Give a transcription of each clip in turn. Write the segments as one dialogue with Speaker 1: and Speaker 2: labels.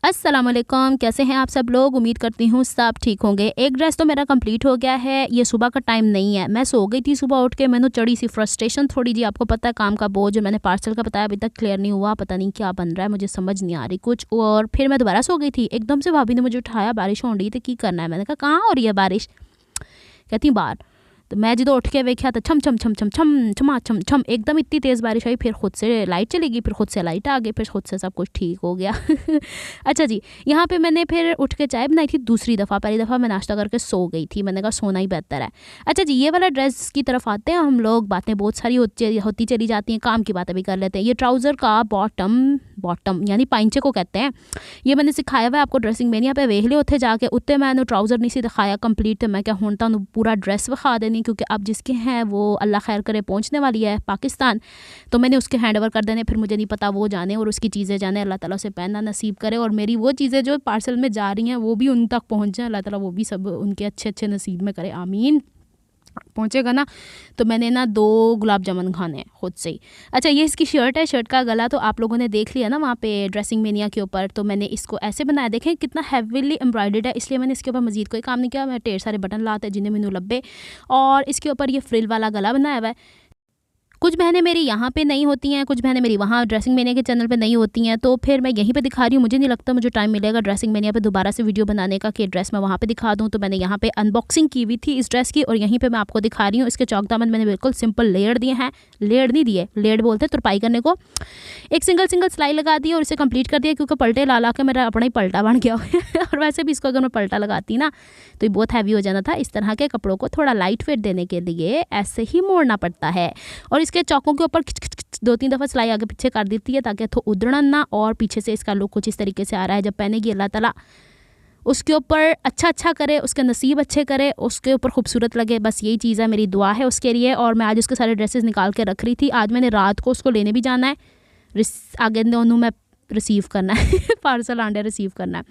Speaker 1: अस्सलामुअलैकुम, कैसे हैं आप सब लोग। उम्मीद करती हूँ सब ठीक होंगे। एक ड्रेस तो मेरा कंप्लीट हो गया है। ये सुबह का टाइम नहीं है, मैं सो गई थी सुबह उठ के। मैंने चढ़ी सी फ्रस्ट्रेशन थोड़ी जी, आपको पता है काम का बोझ। जो मैंने पार्सल का बताया अभी तक क्लियर नहीं हुआ, पता नहीं क्या बन रहा है, मुझे समझ नहीं आ रही कुछ। और फिर मैं दोबारा सो गई थी। एकदम से भाभी ने मुझे उठाया, बारिश हो रही थी, की करना है। मैंने कहा कहाँ हो रही है बारिश, कहती बाहर। तो मैं जो उठ के देखा तो छम छम छम छम छम छमा छम छम एकदम इतनी तेज़ बारिश आई। फिर खुद से लाइट चली गई, फिर खुद से लाइट आ गई, फिर खुद से सब कुछ ठीक हो गया। अच्छा जी, यहाँ पे मैंने फिर उठ के चाय बनाई थी दूसरी दफ़ा। पहली दफ़ा मैं नाश्ता करके सो गई थी, मैंने कहा सोना ही बेहतर है। अच्छा जी, ये वाला ड्रेस की तरफ आते हैं हम लोग। बातें बहुत सारी होती चली जाती हैं, काम की बातें भी कर लेते हैं। ये ट्राउज़र का बॉटम यानी पाइंचे को कहते हैं। ये मैंने सिखाया हुआ है आपको ड्रेसिंग मेनिया पे, वेख लियो उत्थे जाके। उत्ते मैंने ट्राउज़र नहीं सी दिखाया कंप्लीट, तो मैं क्या हूँ तुहानू पूरा ड्रेस विखा देनी, क्योंकि अब जिसके हैं वो अल्लाह खैर करे पहुँचने वाली है पाकिस्तान, तो मैंने उसके हैंड ओवर कर देने। फिर मुझे नहीं पता वो जाने और उसकी चीज़ें जाने, अल्लाह ताला से पहनना नसीब करे। और मेरी वो चीज़ें जो पार्सल में जा रही हैं वो भी उन तक पहुँच जाए, अल्लाह ताला वो भी सब उनके अच्छे अच्छे नसीब में करे, आमीन। पहुँचेगा ना। तो मैंने ना 2 गुलाब जामुन खाने हैं खुद से ही। अच्छा, ये इसकी शर्ट है। शर्ट का गला तो आप लोगों ने देख लिया ना वहाँ पे ड्रेसिंग मेनिया के ऊपर। तो मैंने इसको ऐसे बनाया, देखें कितना हैवीली एम्ब्रॉयडर्ड है, इसलिए मैंने इसके ऊपर मजीद कोई काम नहीं किया। मैं ढेर सारे बटन लाते जिन्हें मैंने लब्बे, और इसके ऊपर ये फ्रिल वाला गला बनाया हुआ है। कुछ बहनें मेरी यहाँ पे नहीं होती हैं, कुछ बहनें मेरी वहाँ ड्रेसिंग मेनिया के चैनल पे नहीं होती हैं, तो फिर मैं यहीं पे दिखा रही हूँ। मुझे नहीं लगता मुझे टाइम मिलेगा ड्रेसिंग मेनिया पे दोबारा से वीडियो बनाने का कि ड्रेस मैं वहाँ पे दिखा दूँ। तो मैंने यहाँ पे अनबॉक्सिंग की हुई थी इस ड्रेस की, और यहीं पे मैं आपको दिखा रही हूँ। इसके चौक दामन मैंने बिल्कुल सिंपल लेयर दिए हैं, लेयर नहीं दिए, लेयर बोलते हैं तुरपाई करने को। एक सिंगल सिलाई लगा दी और इसे कंप्लीट कर दिया, क्योंकि पलटे ला ला के मेरा अपना ही पलटा बन गया। और वैसे भी इसको अगर मैं पलटा लगाती ना तो ये बहुत हैवी हो जाना था। इस तरह के कपड़ों को थोड़ा लाइट वेट देने के लिए ऐसे ही मोड़ना पड़ता है। और इसके चौकों के ऊपर 2-3 दफ़ा सिलाई आगे पीछे कर देती है, ताकि तो उधड़न ना। और पीछे से इसका लुक कुछ इस तरीके से आ रहा है। जब पहनेगी अल्लाह ताला उसके ऊपर अच्छा करे, उसके नसीब अच्छे करे, उसके ऊपर खूबसूरत लगे। बस यही चीज़ है, मेरी दुआ है उसके लिए। और मैं आज उसके सारे ड्रेसेस निकाल के रख रही थी। आज मैंने रात को उसको लेने भी जाना है, आगे दोनों मैं रिसीव करना है। पार्सल आंडे रिसीव करना है।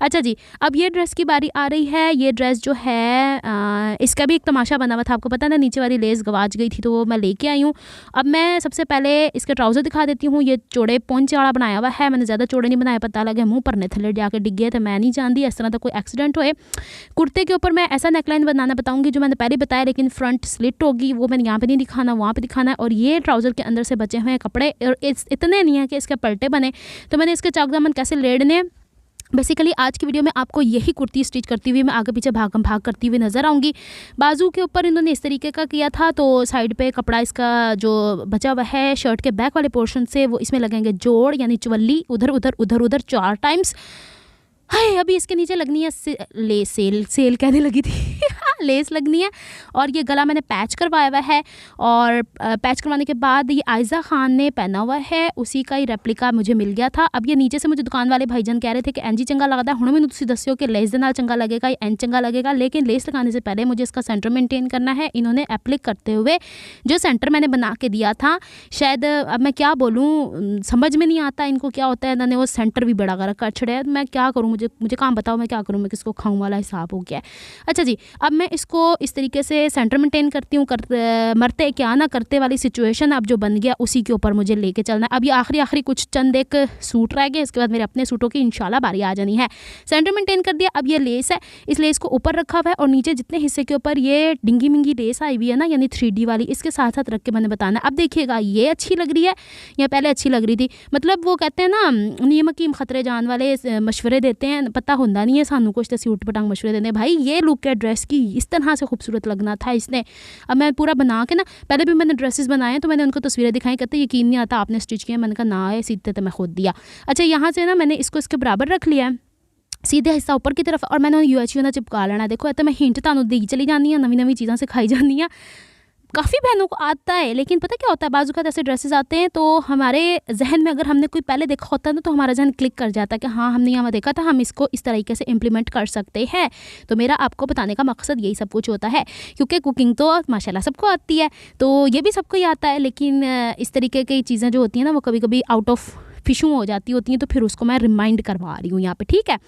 Speaker 1: अच्छा जी, अब ये ड्रेस की बारी आ रही है। ये ड्रेस जो है इसका भी एक तमाशा बना हुआ था, आपको पता ना, नीचे वाली लेस गवाच गई थी तो वो मैं लेके आई हूँ। अब मैं सबसे पहले इसके ट्राउज़र दिखा देती हूँ। ये चौड़े पोंचे वाला बनाया हुआ है, मैंने ज़्यादा चौड़े नहीं बनाया, पता लगे मुँह परने थले जाके डिग गए तो मैं नहीं जानती इस तरह का कोई एक्सीडेंट होए। कुर्ते के ऊपर मैं ऐसा नेकलाइन बनाना बताऊँगी जो मैंने पहले बताया, लेकिन फ्रंट स्लिट होगी, वो मैंने यहाँ पर नहीं दिखाना, वहाँ पर दिखाना है। और ये ट्राउज़र के अंदर से बचे हुए हैं कपड़े, और इतने नहीं है कि इसके पलटे बने। तो मैंने इसके चाक दामन कैसे लेड़ने, बेसिकली आज की वीडियो में आपको यही कुर्ती स्टिच करती हुई मैं आगे पीछे भाग करती हुई नज़र आऊँगी। बाजू के ऊपर इन्होंने इस तरीके का किया था, तो साइड पे कपड़ा इसका जो बचा हुआ है शर्ट के बैक वाले पोर्शन से, वो इसमें लगेंगे जोड़, यानी चवल्ली उधर उधर उधर उधर 4 टाइम्स। हाय, अभी इसके नीचे लगनी है सेल कहने लगी थी। लेस लगनी है। और ये गला मैंने पैच करवाया हुआ है, और पैच करवाने के बाद ये आयज़ा खान ने पहना हुआ है, उसी का ही रेप्लिका मुझे मिल गया था। अब ये नीचे से मुझे दुकान वाले भाईजान कह रहे थे कि एनजी चंगा लगता है, हुण मैनूं तुसीं दस्सिओ कि लेस दे नाल चंगा लगेगा या एन चंगा लगेगा। लेकिन लेस लगाने से पहले मुझे इसका सेंटर मेनटेन करना है। इन्होंने एप्लिक करते हुए जो सेंटर मैंने बना के दिया था, शायद अब मैं क्या बोलूँ, समझ में नहीं आता इनको क्या होता है। इन्होंने वो सेंटर भी बड़ा कर छड़े, मैं क्या करूँ, मुझे काम बताओ मैं क्या करूँ, मैं किसको खाऊँ वाला हिसाब हो गया। अच्छा जी, अब मैं इसको इस तरीके से सेंटर मेंटेन करती हूँ, मरते क्या ना करते वाली सिचुएशन अब जो बन गया उसी के ऊपर मुझे लेके चलना है। अब ये आखिरी कुछ चंद एक सूट रह गए, इसके बाद मेरे अपने सूटों की इंशाल्लाह बारी आ जानी है। सेंटर मेंटेन कर दिया। अब ये लेस है, इस लेस को ऊपर रखा हुआ है, और नीचे जितने हिस्से के ऊपर ये डिंगी मिंगी लेस आई हुई है ना, यानी 3D वाली, इसके साथ साथ रख के मैंने बताना। अब देखिएगा ये अच्छी लग रही है या पहले अच्छी लग रही थी, मतलब वो कहते हैं ना नियम हकीम खतरे जान वाले मशवरे देते हैं, पता होता नहीं है सानू कुछ, तो उठ पटांग मशवरे देते हैं। भाई ये लुक है ड्रेस की, इस तरह से खूबसूरत लगना था इसने। अब मैं पूरा बना के ना, पहले भी मैंने ड्रेसेस बनाए तो मैंने उनको तस्वीरें दिखाई, कहते यकीन नहीं आता आपने स्टिच किया। मैंने कहा ना है, सीधे तो मैं खुद दिया। अच्छा, यहाँ से ना मैंने इसको इसके बराबर रख लिया है, सीधे हिस्सा ऊपर की तरफ, और मैंने UHU ना चिपका लेना। देखो तो मैं हिंट तुहानू दी चली जानी है, नवी चीज़ां सिखाई जानी है। काफ़ी बहनों को आता है, लेकिन पता क्या होता है, बाजू का ऐसे ड्रेसेस आते हैं तो हमारे जहन में अगर हमने कोई पहले देखा होता है ना, तो हमारा जहन क्लिक कर जाता है कि हाँ हमने यहाँ देखा था, हम इसको इस तरीके से इम्प्लीमेंट कर सकते हैं। तो मेरा आपको बताने का मकसद यही सब कुछ होता है, क्योंकि कुकिंग तो माशाल्लाह सबको आती है, तो ये भी सबको ही आता है। लेकिन इस तरीके की चीज़ें जो होती हैं ना, वो कभी कभी आउट ऑफ फिशू हो जाती होती हैं, तो फिर उसको मैं रिमाइंड करवा रही हूँ यहाँ पे, ठीक है।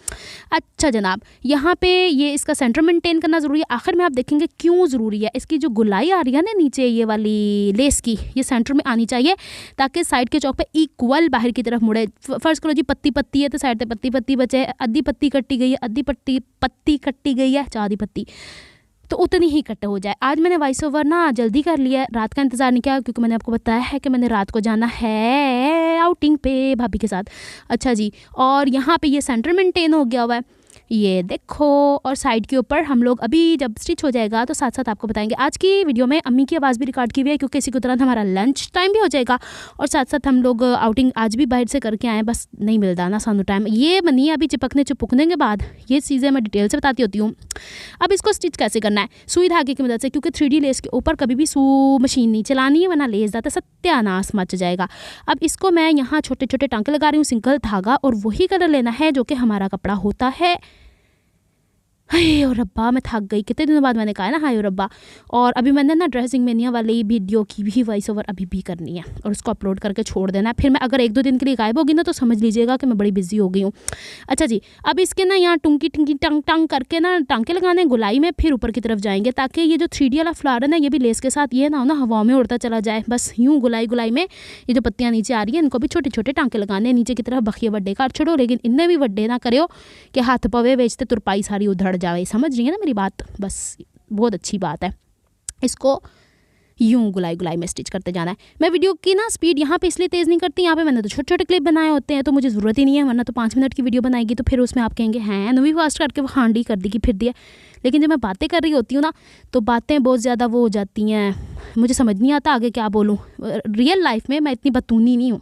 Speaker 1: अच्छा जनाब, यहाँ पे ये इसका सेंटर मेंटेन करना ज़रूरी है। आखिर में आप देखेंगे क्यों ज़रूरी है। इसकी जो गुलाई आ रही है ना नीचे ये वाली लेस की, ये सेंटर में आनी चाहिए ताकि साइड के चौक पे इक्वल बाहर की तरफ मुड़े। फर्ज करो जी पत्ती पत्ती है तो साइड पे पत्ती पत्ती बचे, अद्धी पत्ती कट्टी गई है, अद्धी पत्ती कट्टी गई है, चादी पत्ती, तो उतनी ही कट हो जाए। आज मैंने वॉइस ओवर ना जल्दी कर लिया है, रात का इंतज़ार नहीं किया, क्योंकि मैंने आपको बताया है कि मैंने रात को जाना है आउटिंग पे भाभी के साथ। अच्छा जी, और यहाँ पे ये सेंटर मेंटेन हो गया हुआ है, ये देखो। और साइड के ऊपर हम लोग अभी जब स्टिच हो जाएगा तो साथ साथ आपको बताएंगे। आज की वीडियो में अम्मी की आवाज़ भी रिकॉर्ड की हुई है, क्योंकि इसी के तुरंत हमारा लंच टाइम भी हो जाएगा, और साथ साथ हम लोग आउटिंग आज भी बाहर से करके आए, बस नहीं मिलता ना सानू टाइम। ये बनी अभी चिपकने चिपकने के बाद ये चीज़ें मैं डिटेल से बताती होती हूँ। अब इसको स्टिच कैसे करना है, सुई धागे की मदद से, क्योंकि 3D लेस के ऊपर कभी भी मशीन नहीं चलानी है, वरना लेस जाता सत्यानाश मच जाएगा। अब इसको मैं यहाँ छोटे छोटे टांके लगा रही हूँ, सिंगल धागा, और वही कलर लेना है जो कि हमारा कपड़ा होता है। हाय और रब्बा, मैं थक गई, कितने दिनों बाद मैंने कहा ना हाय और रब्बा। और अभी मैंने ना ड्रेसिंग मेनिया वाली वीडियो की भी वॉइस ओवर अभी भी करनी है, और उसको अपलोड करके छोड़ देना है। फिर मैं अगर 1-2 दिन के लिए गायब होगी ना तो समझ लीजिएगा कि मैं बड़ी बिजी हो गई हूँ। अच्छा जी, अब इसके ना यहाँ टुंकी टुंकी टंग टंग करके ना टांके लगाने गुलाई में, फिर ऊपर की तरफ जाएंगे, ताकि ये जो 3D वाला फ्लावर है ना, ये भी लेस के साथ ये ना हो ना हवा में उड़ता चला जाए। बस यूँ गुलाई में ये जो पत्तियाँ नीचे आ रही हैं, इनको भी छोटे छोटे टांके लगाने, नीचे की तरफ बखिए वड्डे काट छोड़ो, लेकिन इनने भी वड्डे ना करो कि हाथ पवे बेचते तुरपाई सारी उधड़ जाए। समझ रही है ना मेरी बात, बस बहुत अच्छी बात है। इसको यूं गुलाई में स्टिच करते जाना है। मैं वीडियो की ना स्पीड यहाँ पे इसलिए तेज़ नहीं करती, यहाँ पे मैंने तो छोटे छोटे क्लिप बनाए होते हैं, तो मुझे ज़रूरत ही नहीं है, वरना तो 5 मिनट की वीडियो बनाएगी तो फिर उसमें आप कहेंगे हैं नवी फास्ट करके वो हांडी कर दी कि फिर दिया। लेकिन जब मैं बातें कर रही होती हूँ ना, तो बातें बहुत ज़्यादा वो हो जाती हैं, मुझे समझ नहीं आता आगे क्या बोलूँ। रियल लाइफ में मैं इतनी बतूनी नहीं हूँ,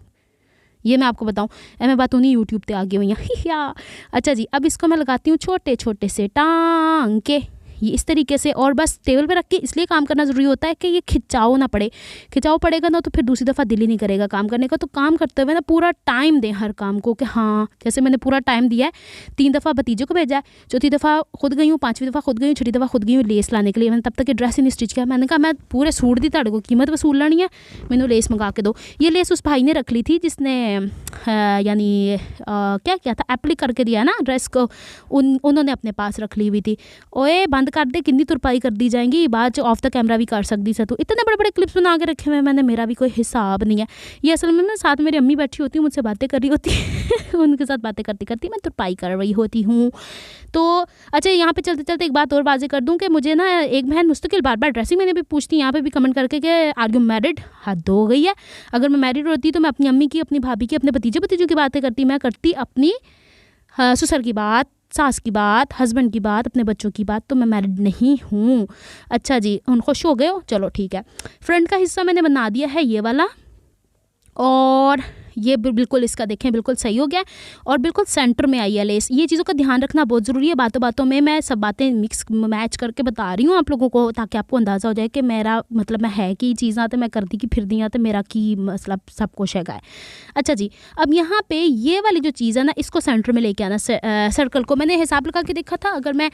Speaker 1: ये मैं आपको बताऊँ। मैं बातूनी यूट्यूब पे आ गई हुई हैं। अच्छा जी, अब इसको मैं लगाती हूँ छोटे छोटे से टांके, ये इस तरीके से, और बस टेबल पे रख के इसलिए काम करना ज़रूरी होता है कि ये खिंचाव ना पड़े। खिंचाव पड़ेगा ना तो फिर दूसरी दफ़ा दिल ही नहीं करेगा काम करने का। तो काम करते हुए ना पूरा टाइम दें हर काम को, कि हाँ जैसे मैंने पूरा टाइम दिया है, 3 दफ़ा भतीजे को भेजा है, चौथी दफ़ा खुद गई हूँ, 5वीं दफ़ा खुद गई हूँ, 6ठी दफ़ा खुद गई हूँ लेस लाने के लिए। मैंने तब तक ये ड्रेस ही नहीं स्टिच किया। मैंने कहा मैं पूरे सूट दी ताड़े को कीमत वसूल लेनी है, मैंने लेस मंगा के दो। ये लेस उस भाई ने रख ली थी जिसने यानी क्या किया था, एप्लिक करके दिया ना ड्रेस को, उन्होंने अपने पास रख ली हुई थी। ओए बंद कर दे, कितनी तुरपाई कर दी जाएंगी, बाद ऑफ द कैमरा भी कर सकती से। तो इतने बड़े बड़े क्लिप्स बना के रखे हुए मैंने, मेरा भी कोई हिसाब नहीं है। ये असल में मैं साथ मेरी अम्मी बैठी होती हूँ, मुझसे बातें कर रही होती है उनके साथ बातें करती करती मैं तुरपाई कर रही होती हूँ। तो अच्छा, यहाँ पे चलते चलते एक बात और वाज़ेह कर दूँ कि मुझे ना एक बहन मुस्तकिल बार बार ड्रेसिंग मैंने भी पूछती, यहाँ पे भी कमेंट करके कि आर यू मैरिड। हद हो गई है। अगर मैं मैरिड होती तो मैं अपनी अम्मी की, अपनी भाभी की, अपने भतीजों की बातें करती। मैं करती अपनी ससुर की बात, सास की बात, हस्बैंड की बात, अपने बच्चों की बात। तो मैं मैरिड नहीं हूँ। अच्छा जी, उन खुश हो गए हो, चलो ठीक है। फ्रंट का हिस्सा मैंने बना दिया है ये वाला, और ये बिल्कुल इसका देखें बिल्कुल सही हो गया, और बिल्कुल सेंटर में आई है लेस। ये चीज़ों का ध्यान रखना बहुत ज़रूरी है। बातों बातों में मैं सब बातें मिक्स मैच करके बता रही हूँ आप लोगों को, ताकि आपको अंदाज़ा हो जाए कि मेरा मतलब मैं है कि चीज़ां तो मैं करती कि फिर दियाँ तो मेरा की मतलब सब कुछ है। अच्छा जी, अब यहाँ पे ये वाली जो चीज़ है ना, इसको सेंटर में लेके आना। सर्कल को मैंने हिसाब लगा के देखा था, अगर मैं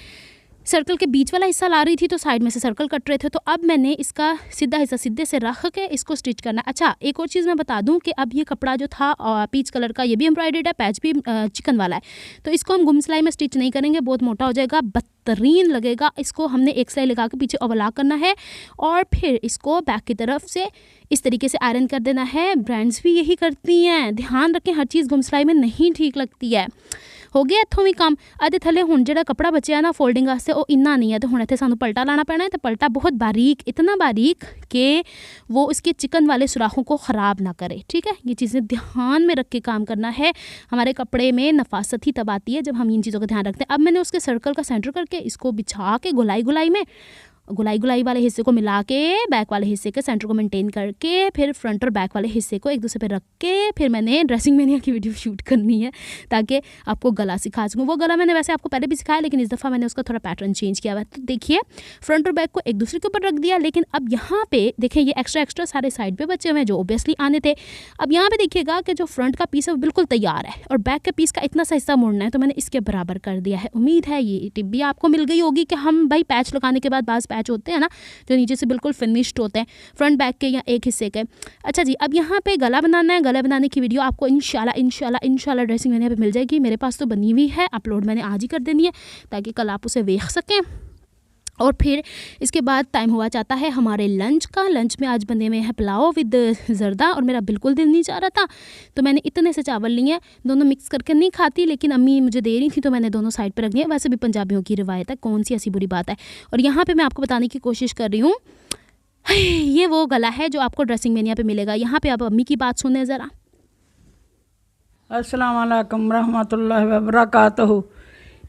Speaker 1: सर्कल के बीच वाला हिस्सा ला रही थी तो साइड में से सर्कल कट रहे थे, तो अब मैंने इसका सीधा हिस्सा सीधे से रख के इसको स्टिच करना। अच्छा, एक और चीज़ मैं बता दूं कि अब ये कपड़ा जो था पीच कलर का, ये भी एम्ब्रॉयडर्ड है, पैच भी चिकन वाला है, तो इसको हम गुम सिलाई में स्टिच नहीं करेंगे, बहुत मोटा हो जाएगा, बदतरीन लगेगा। इसको हमने एक सिलाई लगा के पीछे ओवरलॉक करना है, और फिर इसको बैक की तरफ से इस तरीके से आयरन कर देना है। ब्रांड्स भी यही करती हैं, ध्यान रखें, हर चीज़ गुम सिलाई में नहीं ठीक लगती है। हो गया इत्थों भी काम। अदे थले हुण जिहड़ा कपड़ा बचिया ना फोल्डिंग वास्ते वो इन्ना नहीं है, तो हुण इत्थे सानू पलटा लाना पैना है। तो पलटा बहुत बारीक, इतना बारीक कि वो उसके चिकन वाले सुराखों को ख़राब ना करे। ठीक है, ये चीज़ें ध्यान में रख के काम करना है। हमारे कपड़े में नफासत ही तब आती है जब हम इन चीज़ों का ध्यान रखते हैं। अब मैंने उसके सर्कल का सेंटर करके इसको बिछा के गुलाई वाले हिस्से को मिला के बैक वाले हिस्से के सेंटर को मेंटेन करके, फिर फ्रंट और बैक वाले हिस्से को एक दूसरे पे रख के, फिर मैंने ड्रेसिंग मेनिया की वीडियो शूट करनी है ताकि आपको गला सिखा सकूँ। वो गला मैंने वैसे आपको पहले भी सिखाया, लेकिन इस दफ़ा मैंने उसका थोड़ा पैटर्न चेंज किया हुआ है। तो देखिए, फ्रंट और बैक को एक दूसरे के ऊपर रख दिया, लेकिन अब यहाँ पे देखें ये एक्स्ट्रा सारे साइड पे बचे हुए हैं जो ओबियसली आने थे। अब यहाँ पे देखिएगा कि जो फ्रंट का पीस है वो बिल्कुल तैयार है, और बैक के पीस का इतना सा हिस्सा मोड़ना है, तो मैंने इसके बराबर कर दिया है। उम्मीद है ये टिप भी आपको मिल गई होगी कि हम भाई पैच लगाने के बाद बाज़ पैच पैच होते हैं ना, जो नीचे से बिल्कुल फिनिश्ड होते हैं फ्रंट बैक के या एक हिस्से के। अच्छा जी, अब यहाँ पे गला बनाना है। गला बनाने की वीडियो आपको इंशाल्लाह ड्रेसिंग मैंने पे मिल जाएगी। मेरे पास तो बनी हुई है, अपलोड मैंने आज ही कर देनी है ताकि कल आप उसे देख सकें। और फिर इसके बाद टाइम हुआ चाहता है हमारे लंच का। लंच में आज बने हुए हैं पुलाव विद ज़र्दा, और मेरा बिल्कुल दिल नहीं चाह रहा था तो मैंने इतने से चावल लिए हैं। दोनों मिक्स करके नहीं खाती, लेकिन अम्मी मुझे दे रही थी तो मैंने दोनों साइड पर रख दिए। वैसे भी पंजाबियों की रिवायत है, कौन सी ऐसी बुरी बात है। और यहाँ पर मैं आपको बताने की कोशिश कर रही हूँ, ये वो गला है जो आपको ड्रेसिंग मेनिया पे मिलेगा। यहाँ पे आप अम्मी की बात सुने ज़रा।
Speaker 2: अस्सलाम वालेकुम रहमतुल्लाहि व बरकातहू।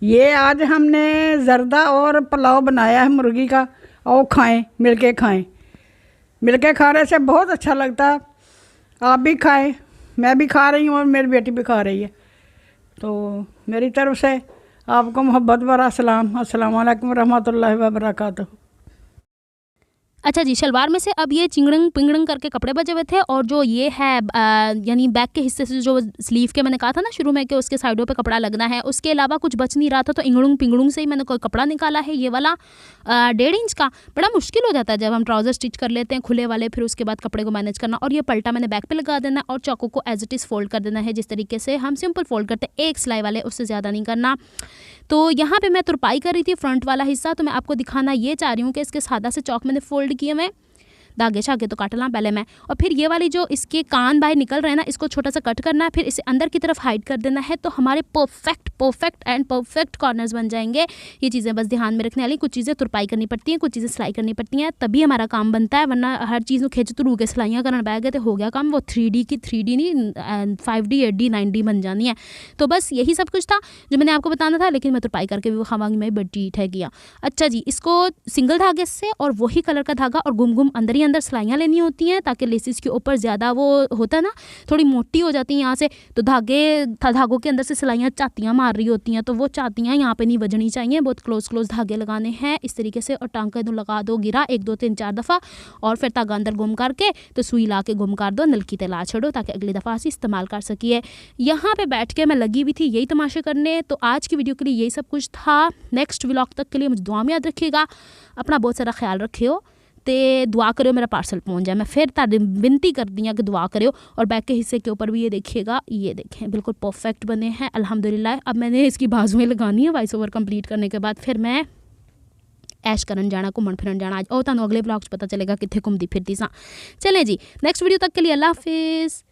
Speaker 2: ये आज हमने ज़र्दा और पुलाव बनाया है मुर्गी का, और खाएं, मिलके खाएं। मिलके खाने से बहुत अच्छा लगता है। आप भी खाएं, मैं भी खा रही हूँ और मेरी बेटी भी खा रही है। तो मेरी तरफ से आपको मोहब्बत भरा सलाम। अस्सलाम वालेकुम रहमतुल्लाहि व बरकातहू।
Speaker 1: अच्छा जी, शलवार में से अब ये चिंगड़ंग पिंगड़ंग करके कपड़े बचे हुए थे, और जो ये है यानी बैक के हिस्से से जो स्लीव के मैंने कहा था ना शुरू में कि उसके साइडों पे कपड़ा लगना है, उसके अलावा कुछ बच नहीं रहा था तो इंगड़ुंग पिंगड़ुंग से ही मैंने कोई कपड़ा निकाला है, ये वाला 1.5 इंच का। बड़ा मुश्किल हो जाता है जब हम ट्राउज़र स्टिच कर लेते हैं खुले वाले, फिर उसके बाद कपड़े को मैनेज करना। और ये पल्टा मैंने बैक पे लगा देना है और चाकू को एज इट इज़ फोल्ड कर देना है, जिस तरीके से हम सिंपल फोल्ड करते हैं, एक सिलाई वाले, उससे ज़्यादा नहीं करना। तो यहाँ पे मैं तुरपाई कर रही थी फ्रंट वाला हिस्सा, तो मैं आपको दिखाना ये चाह रही हूँ कि इसके सादा से चौक मैंने फोल्ड किए हुए, धागे शागे तो काट ला पहले मैं। और फिर ये वाली जो इसके कान बाहर निकल रहे हैं ना, इसको छोटा सा कट करना है, फिर इसे अंदर की तरफ हाइड कर देना है, तो हमारे परफेक्ट कॉर्नर्स बन जाएंगे। ये चीज़ें बस ध्यान में रखने वाली। कुछ चीज़ें तुरपाई करनी पड़ती हैं, कुछ चीज़ें सिलाई करनी पड़ती हैं, तभी हमारा काम बनता है, वरना हर चीज़ को खिंच तरू के सिलाइयाँ करना बैग गए तो हो गया काम। वो 3D की 3D नहीं 5D 8D 9D बन जानी है। तो बस यही सब कुछ था जो मैंने आपको बताना था, लेकिन मैं तुरपाई करके भी वो खावांगी, मैं बड़ी है किया। अच्छा जी, इसको सिंगल धागे से और वही कलर का धागा और गुम अंदर ही अंदर सिलाइयाँ लेनी होती हैं, ताकि लेसिस के ऊपर ज़्यादा वो होता है ना, थोड़ी मोटी हो जाती हैं यहाँ से, तो धागों के अंदर से सिलाइयाँ चातियाँ मार रही होती हैं, तो वो चातियाँ यहाँ पे नहीं बजनी चाहिए। बहुत क्लोज धागे लगाने हैं इस तरीके से, और टांका दो लगा दो, गिरा 1 2 3 4 दफ़ा, और फिर धागा अंदर गुम करके तो सुई ला के गुम कर दो, नलकी तला छोड़ो ताकि अगली दफ़ा से इस्तेमाल कर सकिए। यहाँ पे बैठ के मैं लगी हुई थी यही तमाशे करने। तो आज की वीडियो के लिए यही सब कुछ था। नेक्स्ट व्लॉग तक के लिए मुझे दुआ में याद रखिएगा, अपना बहुत सारा ख्याल रखियो, तो दुआ करो मेरा पार्सल पहुंच जाए। मैं फिर तारी विनती कर दी कि दुआ करो। और बैक के हिस्से के ऊपर भी ये देखिएगा, ये देखें बिल्कुल परफेक्ट बने हैं अल्हम्दुलिल्लाह। अब मैंने इसकी बाजुएं लगानी है वॉइस ओवर कंप्लीट करने के बाद, फिर मैं ऐश करन जाना, घूमन फिरन जाना आज, और तुहानू अगले ब्लॉग पता चलेगा कितने घूमती फिरती सा। चलें जी, नेक्स्ट वीडियो तक के लिए अल्लाह हाफिज़।